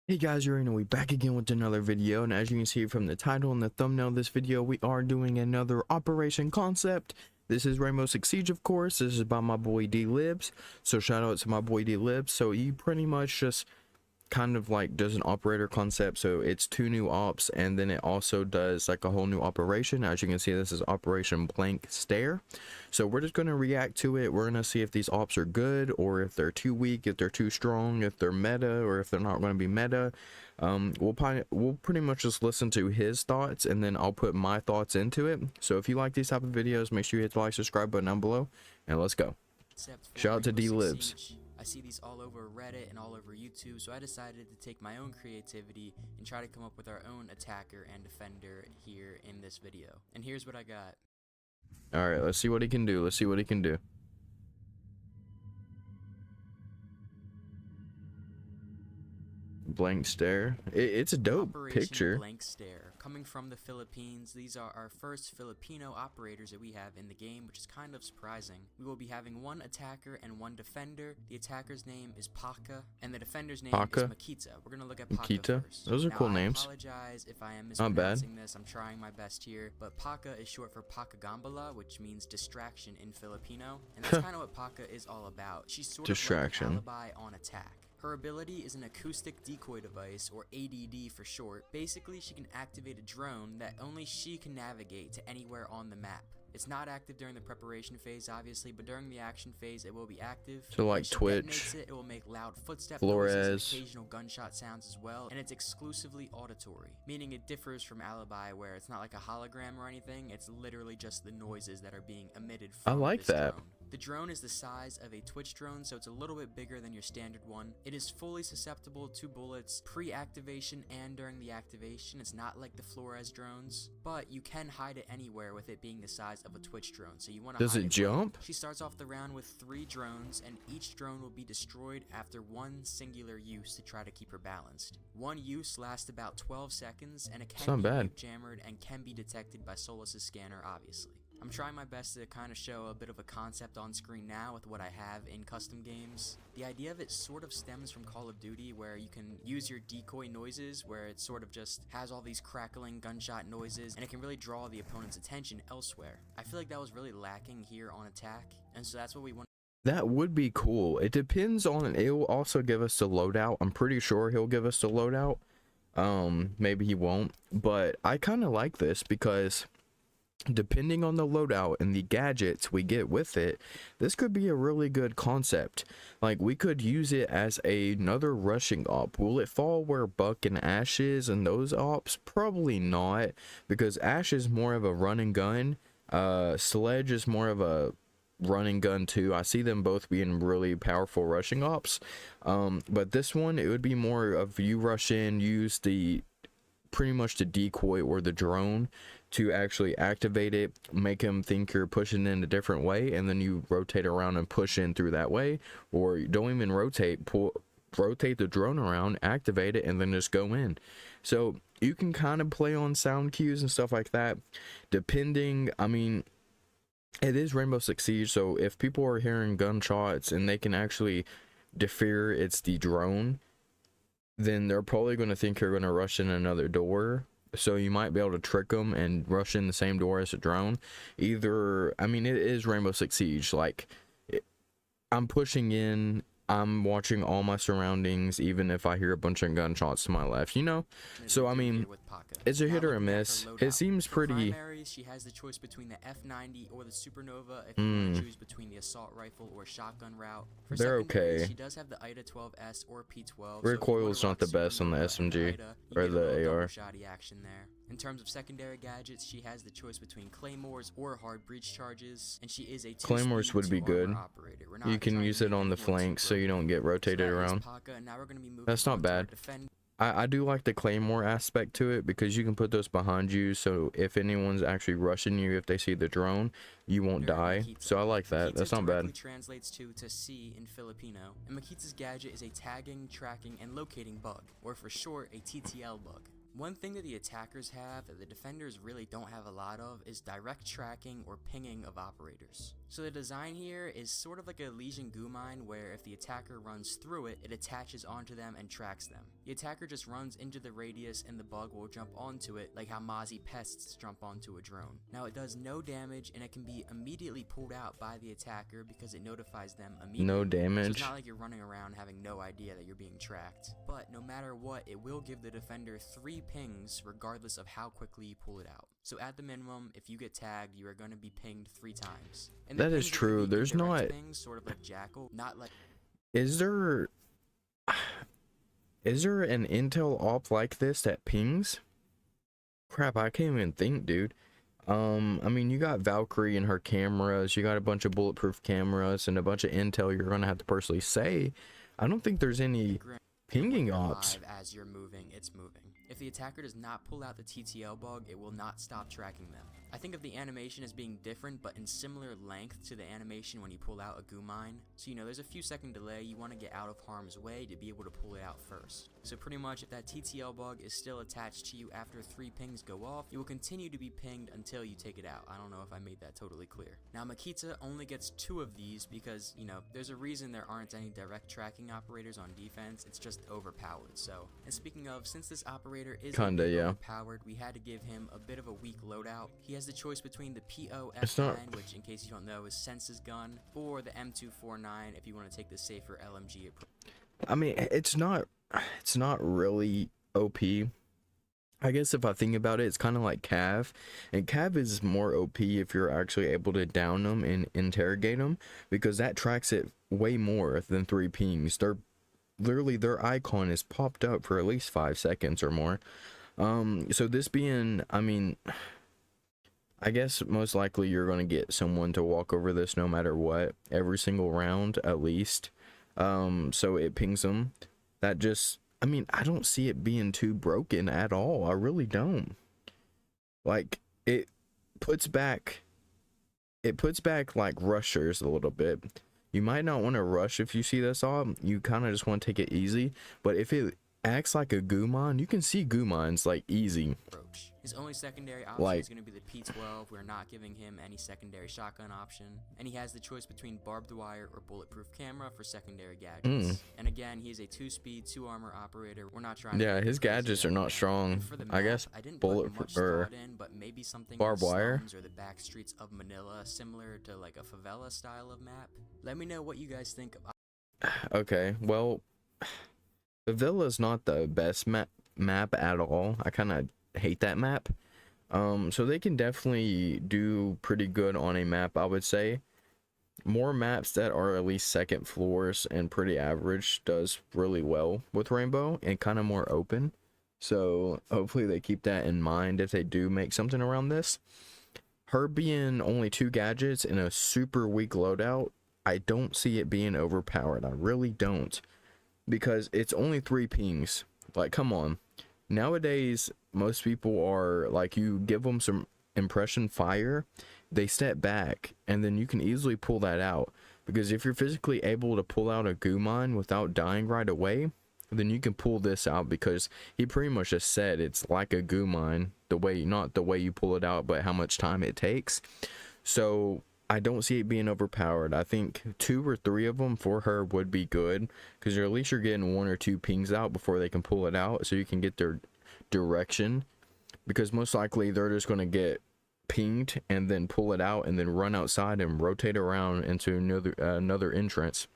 Hey guys, we back again with another video, and as you can see from the title and the thumbnail of this video, we are doing another Operation Concept. This is Rainbow Six Siege, of course. This is by my boy Dlibs, so shout out to my boy Dlibs. So he pretty much just kind of like does an operator concept, so it's 2 new ops, and then it also does like a whole new operation. As you can see, this is Operation Blank Stare. So we're just going to react to it. We're going to see if these ops are good or if they're too weak, if they're too strong, if they're meta or if they're not going to be meta. We'll pretty much just listen to his thoughts, and then I'll put my thoughts into it. So if you like these type of videos, make sure you hit the like, subscribe button down below, and let's go. Shout out to Dlibs. I see these all over Reddit and all over YouTube, so I decided to take my own creativity and try to come up with our own attacker and defender here in this video. And here's what I got. Alright, let's see what he can do. Let's see what he can do. Blank Stare. It's a dope Operation picture. Blank Stare. Coming from the Philippines, these are our first Filipino operators that we have in the game, which is kind of surprising. We will be having 1 attacker and 1 defender. The attacker's name is Packa, and the defender's name is Makita. We're going to look at Packa first. Those are cool names. I apologize if I am mispronouncing this. I'm trying my best here. But Packa is short for Pakagambala, which means distraction in Filipino. And that's kind of what Packa is all about. She's sort of like an alibi on attack. Her ability is an acoustic decoy device, or ADD for short. Basically, she can activate a drone that only she can navigate to anywhere on the map. It's not active during the preparation phase, obviously, but during the action phase, it will be active. So like Twitch, it will make loud footstep Flores, noises, and occasional gunshot sounds as well, and it's exclusively auditory, meaning it differs from Alibi, where it's not like a hologram or anything. It's literally just the noises that are being emitted from this drone. The drone is the size of a Twitch drone, so it's a little bit bigger than your standard one. It is fully susceptible to bullets pre-activation and during the activation. It's not like the Flores drones, but you can hide it anywhere with it being the size of a Twitch drone. So you want to. Does it jump? She starts off the round with 3 drones, and each drone will be destroyed after 1 singular use to try to keep her balanced. 1 use lasts about 12 seconds, and it can be jammered and can be detected by Solus's scanner, obviously. I'm trying my best to kind of show a bit of a concept on screen now with what I have in custom games. The idea of it sort of stems from Call of Duty, where you can use your decoy noises, where it sort of just has all these crackling gunshot noises, and it can really draw the opponent's attention elsewhere. I feel like that was really lacking here on attack, and so that's what we want. That would be cool. It depends on it. It will also give us the loadout. I'm pretty sure he'll give us the loadout. Maybe he won't, but I kind of like this because depending on the loadout and the gadgets we get with it, this could be a really good concept. Like, we could use it as another rushing op. Will it fall where Buck and Ash is and those ops? Probably not, because Ash is more of a run and gun. Sledge is more of a run and gun too. I see them both being really powerful rushing ops. But this one, it would be more of you rush in, use the pretty much the decoy or the drone to actually activate it, make him think you're pushing in a different way, and then you rotate around and push in through that way. Or you don't even rotate, rotate the drone around, activate it, and then just go in. So you can kind of play on sound cues and stuff like that, depending. I mean, it is Rainbow Six Siege, so if people are hearing gunshots and they can actually defer it's the drone, then they're probably going to think you're going to rush in another door. So you might be able to trick them and rush in the same door as a drone. Either, I mean, it is Rainbow Six Siege. Like, I'm pushing in, I'm watching all my surroundings, even if I hear a bunch of gunshots to my left, you know? So, I mean, it's a hit or a miss. It seems pretty. She has the choice between the F90 or the Supernova if you want to choose between the assault rifle or shotgun route. For they're okay. She does have the IDA 12S or P12. Recoil's not the best on the SMG or the AR. Shoddy action there. In terms of secondary gadgets, she has the choice between claymores or hard breach charges, and she is a claymores would be good. You can use it on the flanks so you don't get rotated around. That's not bad. I do like the claymore aspect to it, because you can put those behind you, so if anyone's actually rushing you, if they see the drone, you won't die. So I like that. That's not bad. Translates to see in Filipino, and Makita's gadget is a tagging, tracking, and locating bug, or for short, a TTL bug. One thing that the attackers have that the defenders really don't have a lot of is direct tracking or pinging of operators. So the design here is sort of like a lesion goo mine where if the attacker runs through it, it attaches onto them and tracks them. The attacker just runs into the radius and the bug will jump onto it like how Mozzie pests jump onto a drone. Now it does no damage and it can be immediately pulled out by the attacker because it notifies them immediately. No So damage. it's not like you're running around having no idea that you're being tracked. But no matter what, it will give the defender 3 pings regardless of how quickly you pull it out. So at the minimum, if you get tagged, you are going to be pinged 3 times. And the That is pings are true. gonna be There's indirect not. pings, sort of like Jackal, not like. Is there an intel op like this that pings? Crap, I can't even think, dude. I mean, you got Valkyrie and her cameras, you got a bunch of bulletproof cameras and a bunch of intel you're gonna have to personally say. I don't think there's any pinging ops. As you're moving, it's moving. If the attacker does not pull out the TTL bug, it will not stop tracking them. I think of the animation as being different, but in similar length to the animation when you pull out a goo mine. So, you know, there's a few second delay. You want to get out of harm's way to be able to pull it out first. So pretty much, if that TTL bug is still attached to you after 3 pings go off, you will continue to be pinged until you take it out. I don't know if I made that totally clear. Now, Makita only gets 2 of these because, you know, there's a reason there aren't any direct tracking operators on defense. It's just overpowered. So, and speaking of, since this operator is overpowered, we had to give him a bit of a weak loadout. He has the choice between the POF9, which in case you don't know is Sense's gun, or the M249 if you want to take the safer LMG approach. I mean, it's not really OP. I guess if I think about it, it's kind of like Cav, and Cav is more OP if you're actually able to down them and interrogate them, because that tracks it way more than 3 pings. They're literally, their icon is popped up for at least 5 seconds or more. So this being, I mean, I guess most likely you're going to get someone to walk over this no matter what, every single round at least. So it pings them. That just, I mean, I don't see it being too broken at all. I really don't. Like, it puts back like rushers a little bit. You might not want to rush if you see this off. You kind of just want to take it easy. But if it acts like a goo mine, you can see goo mines like easy. His only secondary option is going to be the P12. We're not giving him any secondary shotgun option. And he has the choice between barbed wire or bulletproof camera for secondary gadgets. And again, he's a 2-speed, 2-armor operator. We're not trying to. Yeah, his gadgets are not strong. I guess bulletproof or but maybe something barbed wire or the back streets of Manila, similar to like a favela style of map. Let me know what you guys think of. Okay, well, the villa is not the best map at all. I kind of hate that map. So they can definitely do pretty good on a map, I would say. More maps that are at least second floors and pretty average does really well with Rainbow and kind of more open. So hopefully they keep that in mind if they do make something around this. Her being only 2 gadgets and a super weak loadout, I don't see it being overpowered. I really don't. Because it's only 3 pings. Like, come on. Nowadays, most people are like, you give them some impression fire, they step back, and then you can easily pull that out. Because if you're physically able to pull out a goo mine without dying right away, then you can pull this out, because he pretty much just said it's like a goo mine, the way, not the way you pull it out, but how much time it takes. So I don't see it being overpowered. I think 2 or 3 of them for her would be good, because at least you're getting 1 or 2 pings out before they can pull it out, so you can get their direction, because most likely they're just going to get pinged and then pull it out and then run outside and rotate around into another entrance.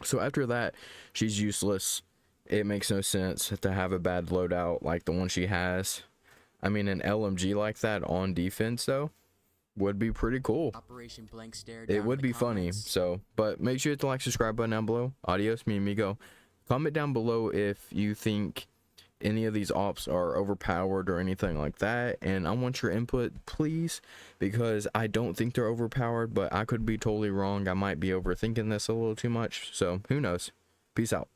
So after that, she's useless. It makes no sense to have a bad loadout like the one she has. I mean, an LMG like that on defense though would be pretty cool. Operation Blank Stare it would be funny. So, but make sure to hit the like, subscribe button down below. Adios, mi amigo. Comment down below if you think any of these ops are overpowered or anything like that, and I want your input, please, because I don't think they're overpowered, but I could be totally wrong. I might be overthinking this a little too much, so who knows. Peace out.